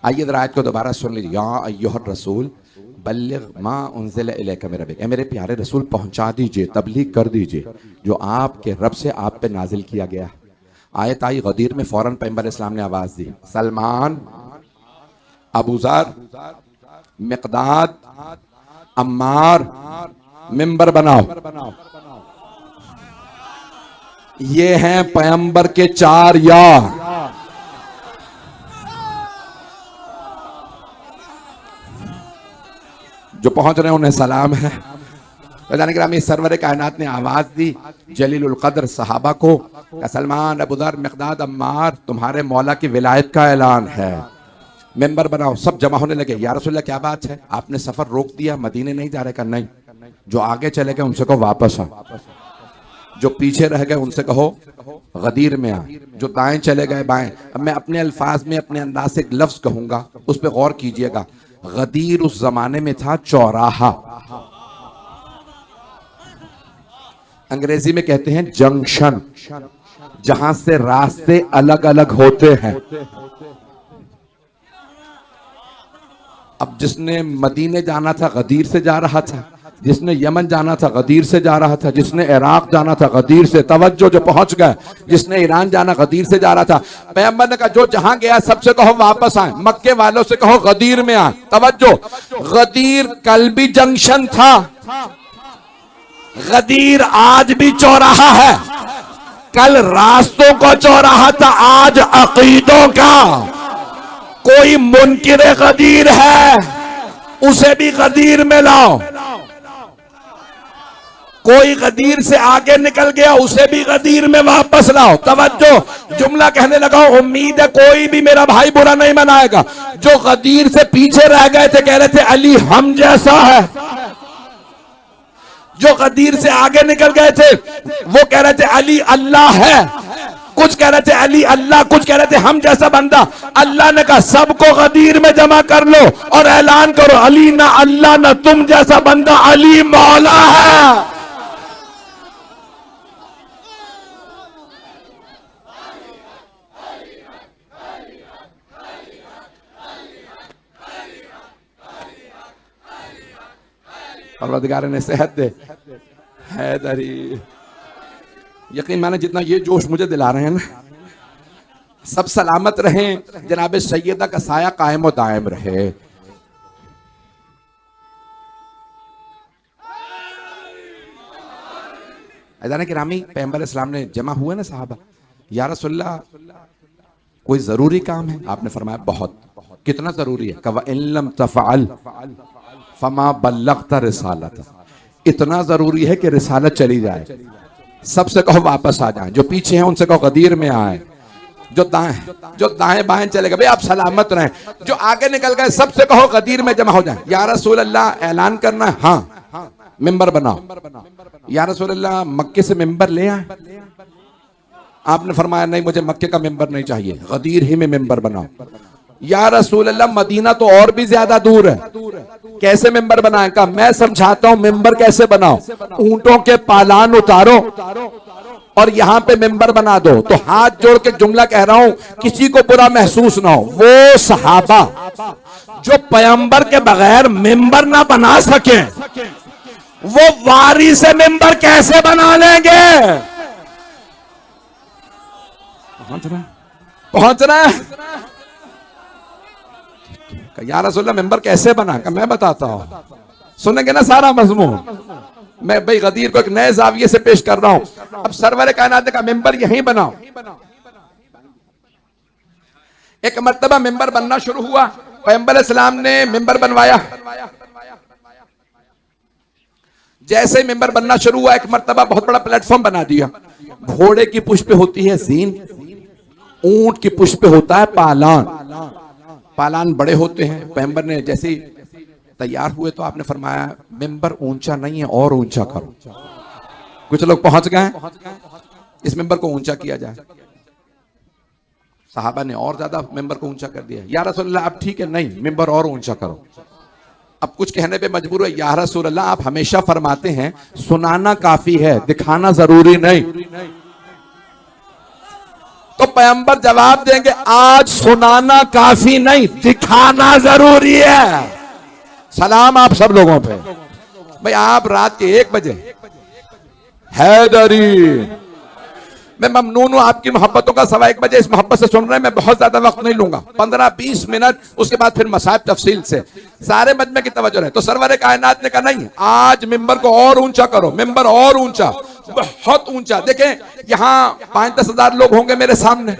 आइए जरा आयत को दोबारा सुन लीजिए। या अय्युहर रसूल बल्लिग मा उन्ज़िला इलैका मिन रब्बिक, मेरे प्यारे रसूल पहुंचा दीजिए, तबलीग कर दीजिए जो आपके रब से आप पे नाजिल किया गया। आयत आई गदीर में, फौरन पैगंबर इस्लाम ने आवाज दी, सलमान, अबू ज़र, मिक़दाद, अम्मार, मिंबर बनाओ। ये हैं पैगंबर के 4 यार। जो पहुंच रहे हैं उन्हें सलाम है। यानी सरवर कायनात ने आवाज दी जलीलुल कद्र सहाबा को, सलमान, अबू ज़र, मिक़दाद, अम्मार, तुम्हारे मौला की विलायत का ऐलान है, मेंबर बनाओ। सब जमा होने लगे। या रसूलल्लाह क्या बात है, आपने सफर रोक दिया, मदीने नहीं जा रहे? का नहीं, जो आगे चले गए उनसे कहो वापस आ, जो पीछे रह गए उनसे कहो गदीर में आ, जो दाएं चले गए बाएं। अब मैं अपने अल्फाज में अपने अंदाज से एक लफ्ज कहूंगा, उस पर गौर कीजिएगा। गदीर उस जमाने में था चौराहा, अंग्रेजी में कहते हैं जंक्शन, जहां से रास्ते अलग अलग होते हैं। अब जिसने मदीने जाना था गदीर से जा रहा था, जिसने यमन जाना था गदीर से जा रहा था, जिसने इराक जाना था गदीर से, तवज्जो, जो पहुंच गए, जिसने ईरान जाना गदीर से जा रहा था। पैगंबर ने कहा जो जहां गया सबसे कहो वापस आए, मक्के वालों से कहो गदीर में आए। तवज्जो, गदीर कल भी जंक्शन था, गदीर आज भी चौराहा है। कल रास्तों का चौराहा था, आज अकीदों का। कोई मुनकिर गदीर है उसे भी गदीर में लाओ, कोई गदीर से आगे निकल गया उसे भी गदीर में वापस लाओ। तवज्जो, जुमला कहने लगा, उम्मीद है कोई भी मेरा भाई बुरा नहीं मनाएगा। जो गदीर से पीछे रह गए थे कह रहे थे अली हम जैसा है, जो गदीर से आगे निकल गए थे वो कह रहे थे अली अल्लाह है, कुछ कह रहे थे अली अल्लाह, कुछ कह रहे थे हम जैसा बंदा। अल्लाह ने कहा सबको गदीर में जमा कर लो और ऐलान करो अली ना अल्लाह ना तुम जैसा बंदा, अली मौला है। परवरदिगार ने सेहत दे हैदरी। यकीन माने जितना ये जोश मुझे दिला रहे हैं ना, सब सलामत रहें, जनाब सैयदा का साया कायम और दायम रहे। अज़ान किरामी, पैगंबर इस्लाम ने जमा हुए ना साहबा, या रसूलल्लाह कोई जरूरी काम है? आपने फरमाया बहुत। कितना जरूरी है? कवा इल्लम तफ़अल फमा बल्लग़्ता रिसालत, इतना जरूरी है कि रिसालत चली जाए। सबसे कहो वापस आ जाएं, जो पीछे हैं उनसे कहो गदीर में आए, जो दाएं बाएं चले गए भाई आप सलामत रहें, जो आगे निकल गए सबसे कहो गदीर में जमा हो जाए। या रसूल अल्लाह ऐलान करना है, हाँ मिंबर बनाओ। या रसूल अल्लाह मक्के से मिंबर ले आए? आपने फरमाया नहीं मुझे मक्के का मिंबर नहीं चाहिए, गदीर ही में मिंबर बनाओ। या रसूल अल्लाह मदीना तो और भी ज्यादा दूर है, कैसे मिंबर बनाए? का मैं समझाता हूं मिंबर कैसे बनाओ। ऊंटों के पालान उतारो और यहां पे मिंबर बना दो। तो हाथ जोड़ के जुमला कह रहा हूं, किसी को बुरा महसूस ना हो। वो सहाबा जो पैगंबर के बगैर मिंबर ना बना सके, वो वारी से मिंबर कैसे बना लेंगे? पहुंच रहा है? या रसूलल्लाह मेंबर कैसे बना? का मैं बताता हूं, सुनेंगे ना सारा मजमून। मैं भाई गदीर को एक नए जाविये से पेश कर रहा हूं। अब सरवर कायनात का मेंबर यहीं बनाओ। एक मर्तबा मेंबर बनना शुरू हुआ, पैगंबर इस्लाम ने मेंबर बनवाया। जैसे ही मेंबर बनना शुरू हुआ, एक मर्तबा बहुत बड़ा प्लेटफॉर्म बना दिया। घोड़े की पुष्प पे होती है जीन, ऊंट की पुष्प पे होता है पालान। पालान बड़े होते हैं। पैगंबर ने जैसे ही तैयार हुए तो आपने फरमाया मेंबर ऊंचा नहीं है और ऊंचा करो। कुछ लोग पहुंच गए, इस मेंबर को ऊंचा किया जाए। साहबा ने और ज्यादा मेंबर को ऊंचा कर दिया। या रसूलल्लाह अब ठीक है, नहीं मेंबर और ऊंचा करो। अब कुछ कहने पे मजबूर है। या रसूलल्लाह आप हमेशा फरमाते हैं सुनाना काफी है, दिखाना जरूरी नहीं। तो पैगंबर जवाब देंगे आज सुनाना काफी नहीं, दिखाना जरूरी है। सलाम आप सब लोगों पे। भाई आप रात के 1 बजे हैदरी, मैं ममनून हूं आपकी मोहब्बतों का, 1:15 बजे इस मोहब्बत से सुन रहे हैं। मैं बहुत ज्यादा वक्त नहीं लूंगा, 15-20 मिनट, उसके बाद फिर मसाइब तफसील से सारे मजमे की तवज्जो रहे। तो सरवर कायनात ने कहा नहीं, आज मिंबर को और ऊंचा करो, मिंबर और ऊंचा, बहुत ऊंचा। देखें यहां 5-10 हजार लोग होंगे मेरे सामने,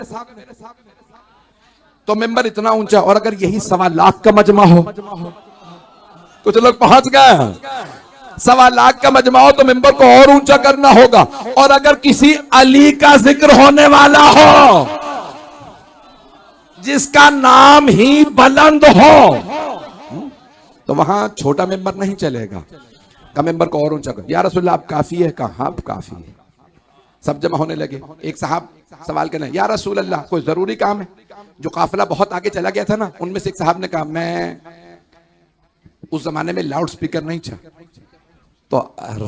तो मिंबर इतना ऊंचा। और अगर यही 1.25 लाख का मजमा हो, कुछ लोग पहुंच गए, 1.25 लाख का मजमा हो तो मिंबर को और ऊंचा करना होगा। और अगर किसी अली का जिक्र होने वाला हो, जिसका नाम ही बुलंद हो, तो वहां छोटा मिंबर नहीं चलेगा, का मिंबर को और ऊंचा कर। या रसूलल्लाह आप काफी है? कहा आप काफी है। सब जमा होने लगे। एक साहब सवाल करने, या रसूलल्लाह कोई जरूरी काम है? जो काफिला बहुत आगे चला गया था ना, उनमें से एक साहब ने कहा मैं, उस जमाने में लाउड स्पीकर नहीं था, तो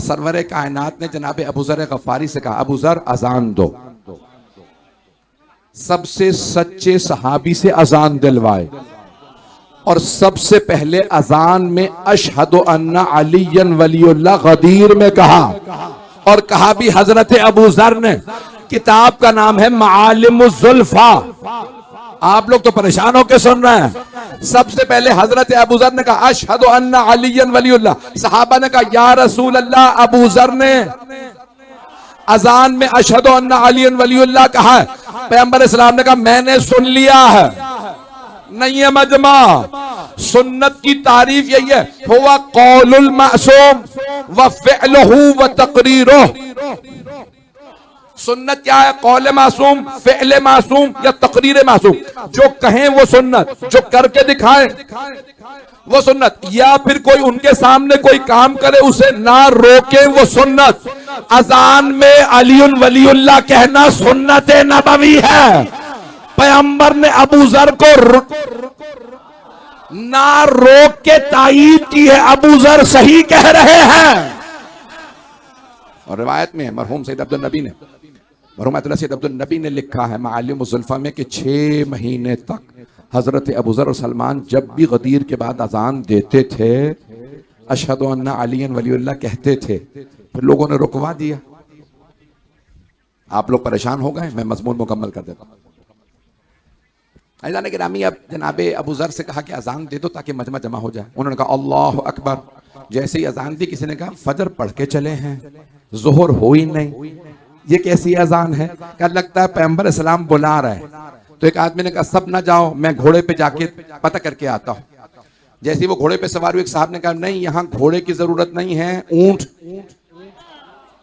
सरवर कायनात ने जनाब अबू ज़र गफारी से कहा अबू ज़र अजान दो। सबसे सच्चे सहाबी से अजान दिलवाए और सबसे पहले अजान में अशहदु अन्ना अलीयन वलीउल्लाह गदीर में कहा, और कहा भी हजरत अबू ज़र ने। किताब का नाम है मालिमुज़ ज़ुल्फ़ा। आप लोग तो परेशान होकर सुन रहे हैं। सबसे पहले हजरत अबू ज़र ने कहा अशहदु अन्ना अलीयन वलीउल्लाह। सहाबा ने कहा या रसूल अल्लाह, अबू ज़र ने अजान में अशहदु अन्ना अलीयन वलीउल्लाह कहा है। पैगंबर इस्लाम ने कहा मैंने सुन लिया है, नहीं है मजमा। सुन्नत की तारीफ यही है, हुवा कौलुल मासूम व फ़िअलुहु व तक़रीरुहु। सुन्नत क्या है? कौल मासूम, फ़िअल मासूम या तकरीर मासूम। जो कहें वो सुन्नत, जो करके दिखाएं वो सुन्नत, या फिर कोई उनके सामने कोई काम करे उसे ना रोके वो सुन्नत। अजान में अलीउन वलीउल्लाह कहना सुन्नत नबवी है। पैगंबर ने अबू ज़र को ना रोक के तायीद की है, अबू ज़र सही कह रहे हैं। और रिवायत में मरहूम सैयद अब्दुल नबी ने, मरहूम सैयद अब्दुल नबी ने लिखा है मालिमुज़ ज़ुल्फ़ा में कि 6 महीने तक हजरत अबू ज़र और सलमान जब भी गदीर के बाद अजान देते थे अशहदु अन्ना अलीयन वलीउल्लाह कहते थे। फिर लोगों ने रुकवा दिया। आप लोग परेशान हो गए, मैं मजमून मुकम्मल कर देता हूं। कि रामी अब जनाब अबू ज़र से कहा कि अजान दे दो ताकि मजमा जमा हो जाए। उन्होंने कहा अल्लाह अकबर। जैसे ही अजान दी, किसी ने कहा फजर पढ़ के चले हैं, जोहर हो ही नहीं, ये कैसी अजान है? क्या लगता है पैगंबर इस्लाम बुला रहा है। तो एक आदमी ने कहा सब ना जाओ, मैं घोड़े पे जाके पता करके आता हूँ। जैसे ही वो घोड़े पे सवार हुए, एक साहब ने कहा नहीं, यहाँ घोड़े की जरूरत नहीं है, ऊंट,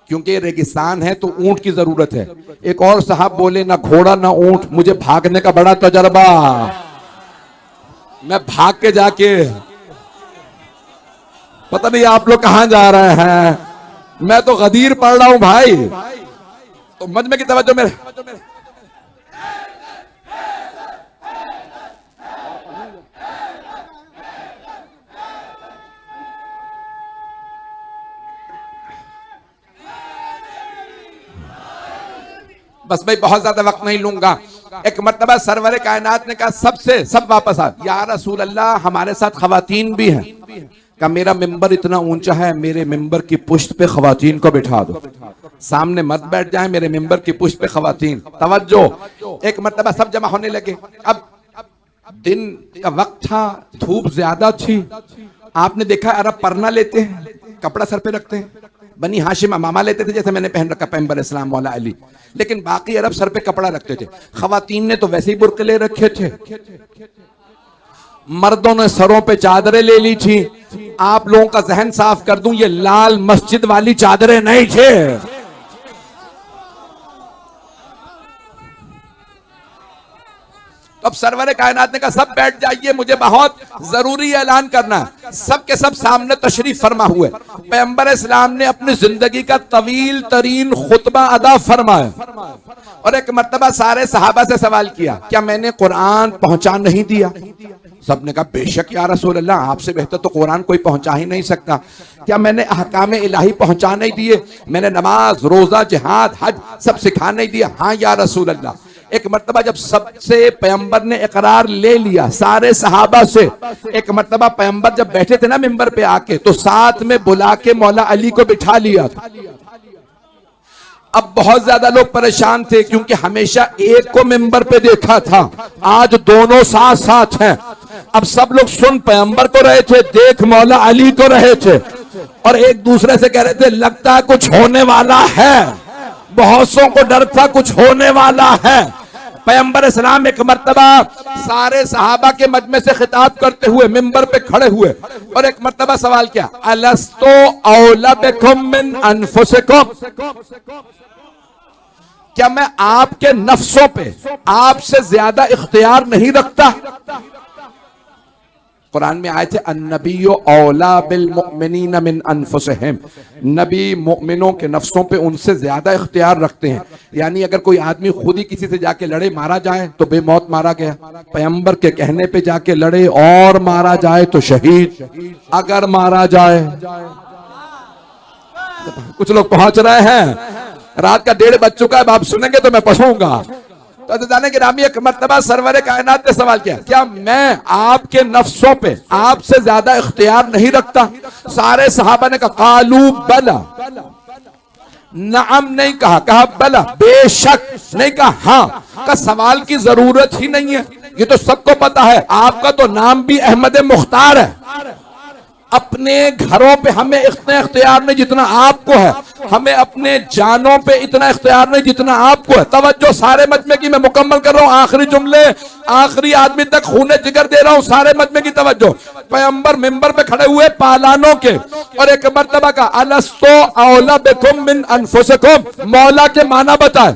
क्योंकि रेगिस्तान है तो ऊंट की जरूरत है। एक और साहब बोले ना घोड़ा ना ऊंट, मुझे भागने का बड़ा तजर्बा, मैं भाग के जाके, पता नहीं आप लोग कहां जा रहे हैं, मैं तो गदीर पढ़ रहा हूं भाई। तो मजमे की तवज्जो मेरे, बस भाई बहुत ज्यादा वक्त नहीं लूंगा। एक मर्तबा सरवर कायनात ने कहा सबसे सब वापस आ, या रसूल अल्लाह हमारे साथ खवातीन भी हैं। का मेरा मिंबर इतना ऊंचा है, मेरे मिंबर की पुश्त पे खवातीन को बिठा दो, सामने मत बैठ जाए, मेरे मिंबर की पुश्त पे खवातीन। तवज्जो, एक मर्तबा सब जमा होने लगे। अब दिन का वक्त था, धूप ज्यादा थी। आपने देखा अरब परना लेते हैं, कपड़ा सर पे रखते हैं। बनी हाशिम अमामा लेते थे जैसे मैंने पहन रखा पैगंबर इस्लाम वाला अली, लेकिन बाकी अरब सर पे कपड़ा रखते थे। खवातीन ने तो वैसे ही बुर्के ले रखे थे, मर्दों ने सरों पे चादरें ले ली थी। आप लोगों का जहन साफ कर दूं, ये लाल मस्जिद वाली चादरें नहीं थे। अब सरवर कायनात ने कहा सब बैठ जाइए, मुझे बहुत जरूरी ऐलान करना है। सब के सब सामने तशरीफ फरमा हुए। पैगंबर इस्लाम ने अपनी जिंदगी का तवील तरीन खुतबा अदा फरमाया और एक मर्तबा सारे सहाबा से सवाल किया क्या मैंने कुरान पहुंचा नहीं दिया? सबने कहा बेशक या रसूल अल्लाह, आपसे बेहतर तो कुरान कोई पहुंचा ही नहीं सकता। क्या मैंने अहकाम इलाही पहुंचा नहीं दिए? मैंने नमाज, रोजा, जिहाद, हज सब सिखा नहीं दिया? हाँ या रसूल अल्लाह। एक मर्तबा जब सबसे पैगंबर ने इकरार ले लिया सारे सहाबा से, एक मर्तबा पैगंबर जब बैठे थे ना मिंबर पे आके, तो साथ में बुला के मौला अली को बिठा लिया था। अब बहुत ज्यादा लोग परेशान थे क्योंकि हमेशा एक को मिंबर पे देखा था, आज दोनों साथ साथ हैं। अब सब लोग सुन पैगंबर को रहे थे, देख मौला अली को रहे थे, और एक दूसरे से कह रहे थे लगता है कुछ होने वाला है। बहुत सौ को डर था कुछ होने वाला है। पैगंबर इस्लाम एक मर्तबा सारे सहाबा के मजमे से खिताब करते हुए मिंबर पे खड़े हुए और एक मर्तबा सवाल किया, अलस्तो औला बिकुम मिन अनफुसिकुम, क्या मैं आपके नफ्सों पे आपसे ज्यादा इख्तियार नहीं रखता? कुरान में आए थे अन्नबियो औला बिल मुमिनीन मिन अनफुसिहिम, नबी मुमिनों के नफ्सों पे उनसे ज्यादा इख्तियार रखते हैं। यानी अगर कोई आदमी खुद ही किसी से जाके लड़े मारा जाए तो बेमौत मारा गया, पैगंबर के कहने पे जाके लड़े और मारा जाए तो शहीद, अगर मारा जाए। कुछ लोग पहुंच रहे हैं, रात का 1:30 बज चुका है, आप सुनेंगे तो मैं पढ़ूंगा। तो जाने के नामी एक मर्तबा सरवर कायनात ने सवाल किया, क्या मैं आपके नफ्सों पे आपसे ज्यादा इख्तियार नहीं रखता? सारे सहाबा ने कहा कालू बला, नाम नहीं कहा, कहा बला, बेशक नहीं कहा हाँ, का सवाल की जरूरत ही नहीं है, ये तो सबको पता है। आपका तो नाम भी अहमद मुख्तार है। अपने घरों पे हमें इतना इख्तियार नहीं जितना आपको है, हमें अपने जानों पे इतना इख्तियार नहीं जितना आपको है। तवज्जो सारे मजमे की मैं मुकम्मल कर रहा हूँ, आखिरी जुमले आखिरी आदमी तक खूने जिगर दे रहा हूँ, सारे मजमे की तवज्जो। पैगंबर मिंबर पे खड़े हुए पालानों के और एक मर्तबा का अलस्तो औला बिकुम मिन अनफुसिकुम, मौला के माना बताए,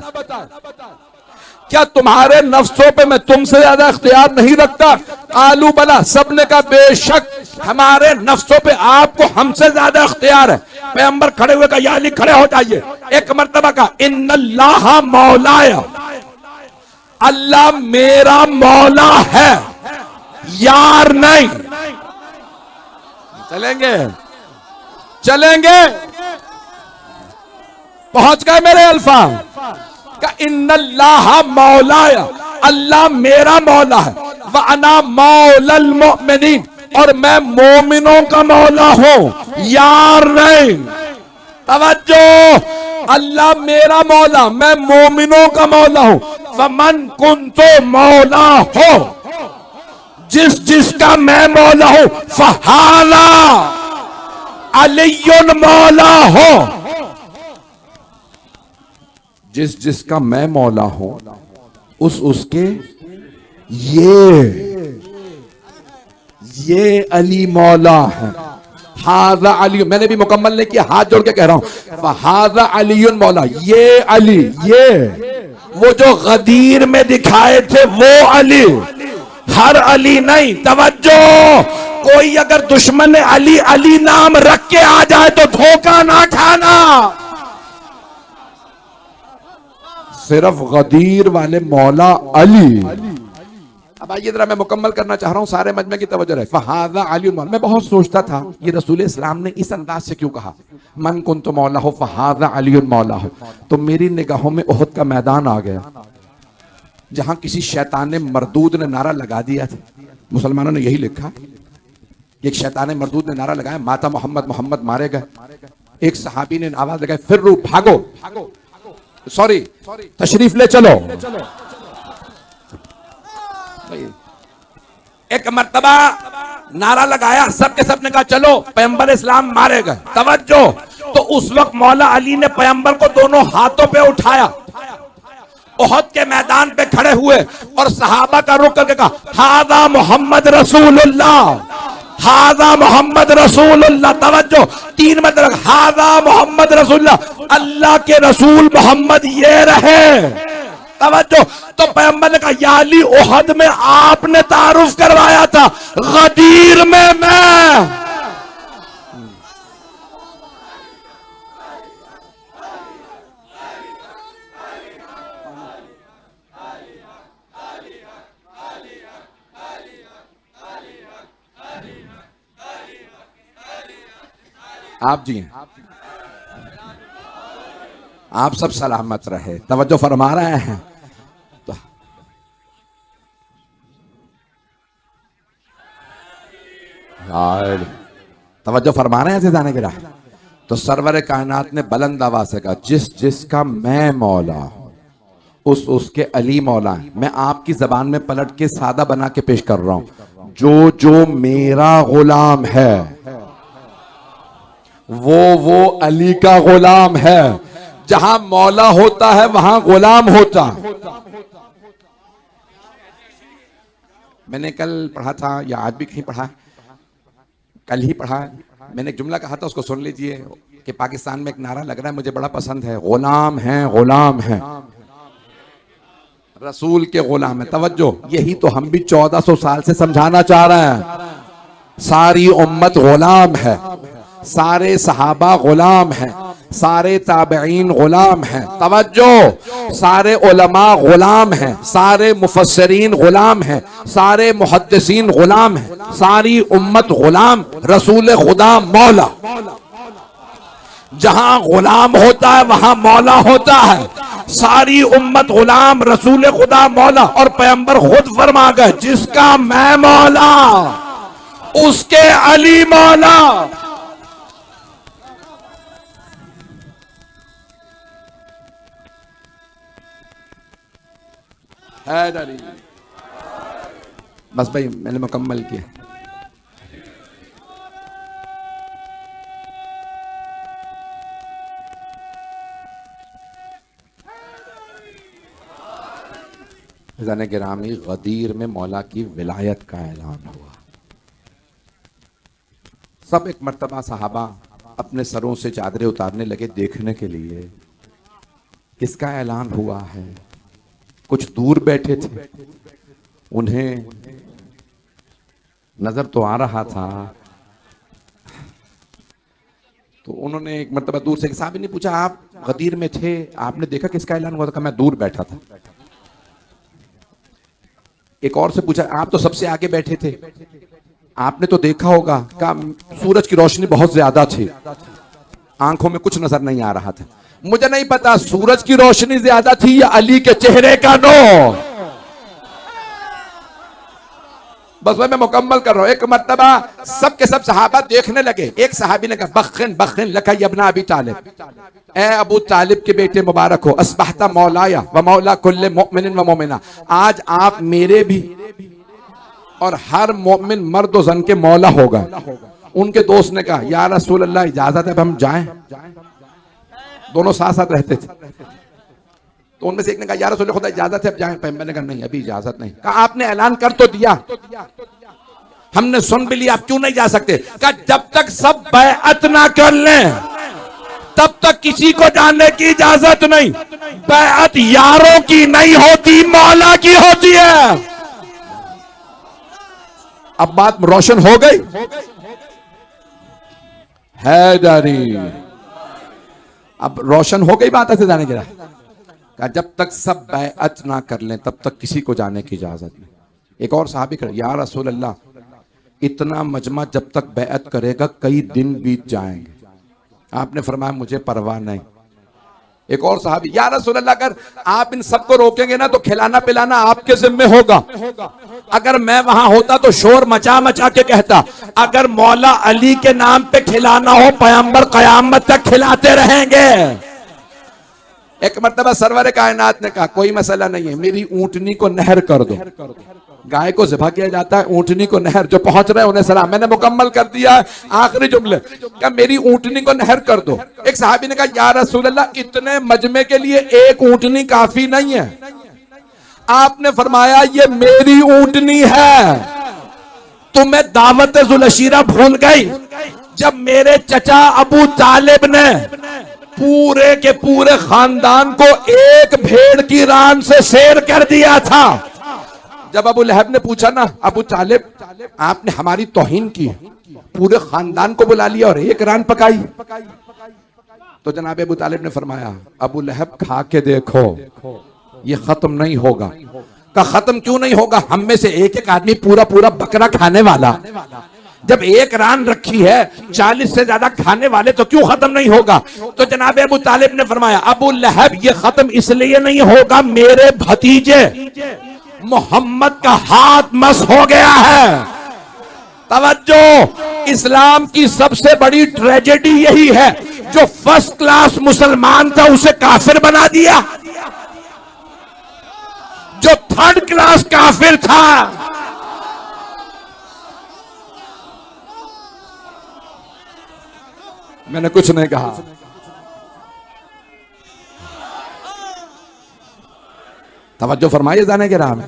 क्या तुम्हारे नफ्सों पे मैं तुमसे ज्यादा इख्तियार नहीं रखता? आलू बला, सबने का बेशक हमारे नफ्सों पे आपको हमसे ज्यादा इख्तियार है। पैगंबर खड़े हुए का या अली खड़े हो जाइए। एक मर्तबा का इन्नल्लाह मौलाया, अल्लाह मेरा मौला है, यार नहीं। चलेंगे चलेंगे, पहुंच गए मेरे अल्फाज का इन्नल्लाह मौलाया, अल्लाह मेरा मौला है, व अना मौलल मुमिनीन, और मैं मोमिनों का मौला हूं, यार नहीं। तवज्जो, अल्लाह मेरा मौला, मैं मोमिनों का मौला हूं। फमन कुंतो मौला हो, जिस जिसका मैं मौला हूं, फहाला अलीयुन मौला हो, जिस जिसका मैं मौला हूं उसके ये अली मौला है। हाजा अली, मैंने भी मुकम्मल नहीं किया, हाथ जोड़ के कह रहा हूं, हाजा अलीयुन मौला, ये अली, ये वो जो गदीर में दिखाए थे वो अली, हर अली नहीं। तवज्जो, कोई अगर दुश्मन अली अली नाम रख के आ जाए तो धोखा ना खाना, सिर्फ गदीर वाले मौला अली। अब आइए जरा, मैं मुकम्मल करना चाह रहा हूं, सारे मजमे की तवज्जो रहे। फहाजा अली मौला, मैं बहुत सोचता था ये रसूल इस्लाम ने इस अंदाज से क्यों कहा, मन कुन तो मौला हो फहाजा अली मौला हो। तो मेरी निगाहों में उहद का मैदान आ गया, जहां किसी शैतान मरदूद ने नारा लगा दिया था। मुसलमानों ने यही लिखा, एक शैतान मरदूद ने नारा लगाया, माता मोहम्मद, मोहम्मद मारे गए। एक सहाबी ने आवाज लगाई, फिर भागो, सॉरी तशरीफ ले चलो। एक मर्तबा नारा लगाया, सबके सब ने कहा चलो, पैगंबर इस्लाम मारे गए। तवज्जो, तो उस वक्त मौला अली ने पैगंबर को दोनों हाथों पे उठाया, उहद के मैदान पे खड़े हुए और सहाबा का रुख करके कहा, हादा मोहम्मद रसूलुल्लाह, हादा मोहम्मद रसूलुल्लाह। तवज्जो, 3 मतलब हादा मोहम्मद रसूलुल्लाह, अल्लाह के रसूल मोहम्मद ये रहे। तवज्जो, तो पैगंबर ने कहा, या अली, उहद में आपने तारुफ करवाया था, गदीर में मैं। आप जी हैं, आप सब सलामत रहे। तवज्जो फरमा रहे हैं तो यार तवज्जो फरमा रहे हैं ऐसे जाने के रहा। तो सरवर कायनात ने बुलंद आवाज से कहा, जिस जिसका मैं मौला हूं उसके अली मौला है। मैं आपकी जबान में पलट के सादा बना के पेश कर रहा हूं, जो जो मेरा गुलाम है वो अली का गुलाम है। जहां मौला होता है वहां गुलाम होता है। मैंने कल पढ़ा था या आज भी कहीं पढ़ा, कल ही पढ़ा, मैंने एक जुमला कहा था, उसको सुन लीजिए कि पाकिस्तान में एक नारा लग रहा है, मुझे बड़ा पसंद है, गुलाम है रसूल के गुलाम है। तवज्जो, यही तो हम भी 1400 साल से समझाना चाह रहे हैं। सारी उम्मत गुलाम है, सारे सहाबा गुलाम हैं, सारे ताबईन गुलाम हैं। तवज्जो, सारे उलमा गुलाम हैं, सारे मुफस्सिरीन गुलाम हैं, सारे मुहद्दिसीन गुलाम हैं, सारी उम्मत गुलाम, रसूल खुदा मौला। जहां गुलाम होता है वहां मौला होता है। सारी उम्मत गुलाम, रसूल खुदा मौला। और पैगंबर खुद फरमा गए, जिसका मैं मौला उसके अली मौला। बस भाई मैंने मुकम्मल किया। ज़ाने गिरामी, गदीर में मौला की विलायत का ऐलान हुआ। सब एक मर्तबा सहाबा अपने सरों से चादरें उतारने लगे देखने के लिए किसका ऐलान हुआ है। कुछ दूर बैठे थे, उन्हें नजर तो आ रहा था, तो उन्होंने एक मर्तबा दूर से, साहब ने पूछा, आप गदीर में थे, आपने देखा किसका ऐलान हुआ था? मैं दूर बैठा था। एक और से पूछा, आप तो सबसे आगे बैठे थे, आपने तो देखा होगा। कहा, सूरज की रोशनी बहुत ज्यादा थी, आंखों में कुछ नजर नहीं आ रहा था। मुझे नहीं पता सूरज की रोशनी ज्यादा थी या अली के चेहरे का नूर। बस मैं मुकम्मल कर रहा हूं। एक मर्तबा सब के सब सहाबा देखने लगे। एक सहाबी ने कहा, बख्खिन बख्खिन लका यब्ना अबी तालिब, ए अबू तालिब के बेटे मुबारक हो, अस्बहता मौलाया व मौला कुल्ले मोमिनिन व मोमिना। आज आप मेरे भी और हर मोमिन मर्द व जन के मौला होगा। उनके दोस्त ने कहा, या रसूल अल्लाह, इजाजत है अब हम जाएं? दोनों साथ साथ रहते थे। तो उनमें से एक ने कहा, या रसूल खुदा, इजाजत है अब जाएं? पैगंबर ने कहा, नहीं अभी इजाजत नहीं। कहा, आपने ऐलान कर तो दिया, हमने सुन भी लिया, आप क्यों नहीं जा सकते? कहा, जब तक सब बैअत ना कर लें तब तक किसी को जाने की इजाजत नहीं। बैअत यारों की नहीं होती, मौला की होती है। अब बात रोशन हो गई। हैदरी, अब रोशन हो गई बात। ऐसे जाने की कहा, जब तक सब बैअत ना कर लें तब तक किसी को जाने की इजाजत नहीं। एक और साहबी कर, या रसूल अल्लाह, इतना मजमा जब तक बैअत करेगा कई दिन बीत जाएंगे। आपने फरमाया, मुझे परवाह नहीं। एक और साहबी, या रसूल अल्लाह, अगर आप इन सबको रोकेंगे ना तो खिलाना पिलाना आपके जिम्मे होगा। अगर मैं वहां होता तो शोर मचा मचा के कहता, अगर मौला अली के नाम पे खिलाना हो, पैगंबर कयामत तक खिलाते रहेंगे। एक मर्तबा सरवर कायनात ने कहा, कोई मसला नहीं है, मेरी ऊंटनी को नहर कर दो। गाय को ज़िबा किया जाता है, ऊंटनी को नहर, जो पहुंच रहे हैं उन्हें सलाम। मैंने मुकम्मल कर दिया आखिरी जुमले। क्या मेरी ऊंटनी को नहर कर दो। एक सहाबी ने कहा, या रसूल अल्लाह, इतने मजमे के लिए एक ऊंटनी काफी नहीं है। आपने फरमाया, ये मेरी ऊंटनी है। तुम्हें दावत जुलशीरा भूल गई जब मेरे चचा अबू तालिब ने पूरे के पूरे खानदान को एक भेड़ की रान से शेर कर दिया था। जब अबू लहब ने पूछा ना, अबू तालिब, आपने हमारी तौहीन की, पूरे खानदान को बुला लिया और एक रान पकाई। तो जनाब अबू तालिब ने फरमाया, अबू लहब, खा के देखो, ये खत्म नहीं होगा। का खत्म क्यों नहीं होगा? हम में से एक एक आदमी पूरा पूरा बकरा खाने वाला, जब एक रान रखी है 40 से ज्यादा खाने वाले, तो क्यों खत्म नहीं होगा? तो जनाब अबू तालिब ने फरमाया, अबू लहब, ये खत्म इसलिए नहीं होगा, मेरे भतीजे मोहम्मद का हाथ मस हो गया है। तवज्जो, इस्लाम की सबसे बड़ी ट्रेजेडी यही है, जो फर्स्ट क्लास मुसलमान था उसे काफिर बना दिया, जो थर्ड क्लास काफिर था मैंने कुछ नहीं कहा। तवज्जो फरमाइए जाने के राह में,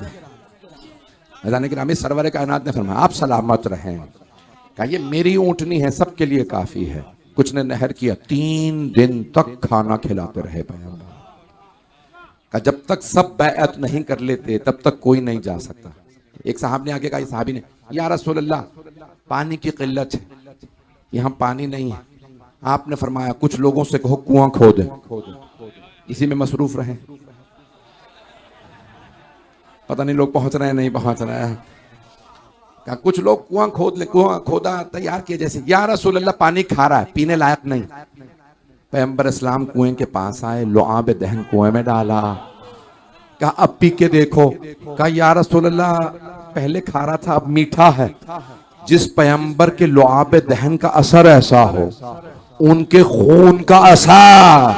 जाने के राह में सरवर कायनात ने फरमाया आप सलामत रहें। कहा ये मेरी ऊंटनी है, सबके लिए काफी है। कुछ ने नहर किया, 3 दिन तक खाना खिलाते रहे पैगंबर। कहा जब तक सब बैअत नहीं कर लेते तब तक कोई नहीं जा सकता। एक साहब ने आगे कहा, साहबी ने, या रसूल अल्लाह पानी की किल्लत है, यहां पानी नहीं है। आपने फरमाया कुछ लोगों से कहो कुआं खोदें, इसी में मसरूफ रहे। पता नहीं लोग पहुंच रहे हैं नहीं पहुंच रहे हैं। कहा कुछ लोग कुआं खोद ले, कुआं खोदा तैयार किए जैसे, या रसूल अल्लाह पानी खारा है, पीने लायक नहीं। पैगंबर इस्लाम कुएं के पास आए, लुआब दहन कुएं में डाला। कहा अब पी के देखो। कहा या रसूल अल्लाह पहले खारा था अब मीठा है। जिस पैगंबर के लुआब दहन का असर ऐसा हो, उनके खून का असर।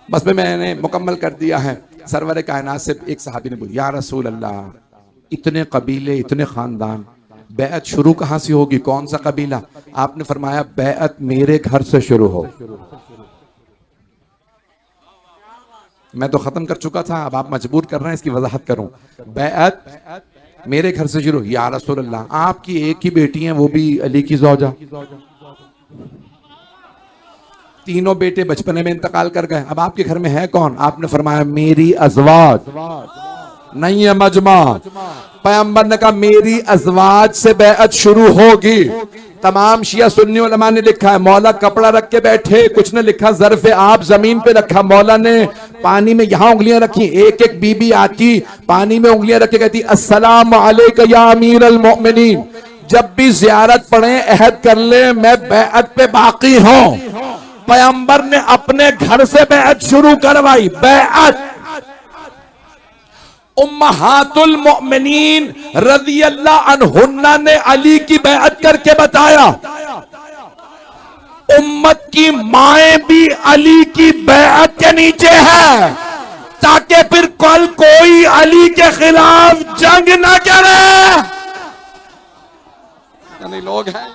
बस में मैंने मुकम्मल कर दिया है। सरवर कायनात से एक सहाबी ने बोला, या रसूल अल्लाह इतने कबीले इतने खानदान, बैअत शुरू कहां से होगी, कौन सा कबीला? आपने फरमाया बैअत मेरे घर से शुरू हो। मैं तो खत्म कर चुका था, अब आप मजबूर कर रहे हैं इसकी वजाहत करूं। बैअत मेरे घर से शुरू। या रसूल अल्लाह आपकी एक ही बेटी है, वो भी अली की ज़ौजा। तीनों बेटे बचपने में इंतकाल कर गए, अब आपके घर में है कौन? आपने फरमाया मेरी अज़वाज, नहीं है मजमा। पैगंबर ने कहा मेरी अज़वाज से बैअत शुरू होगी। तमाम शिया सुन्नी उलमा ने लिखा है, मौला कपड़ा रख के बैठे, कुछ ने लिखा ज़र्फ़े आप जमीन पे रखा, मौला ने पानी में यहां उंगलियां रखी। एक एक बीबी आती पानी में उंगलियां रख के कहती अस्सलामु अलैका या अमीर अल मोमिनीन, जब भी ज़ियारत पढ़े अहद कर ले मैं बैअत पे बाकी हूं। पैगंबर ने अपने घर से बैअत शुरू करवाई। बैअत उम्महातुल मोमिनीन रज़ियल्लाहु अन्हुन्ना ने अली की बैअत करके बताया, उम्मत की माएं भी अली की बैअत के नीचे है, ताकि फिर कल कोई अली के खिलाफ जंग न करे। लोग हैं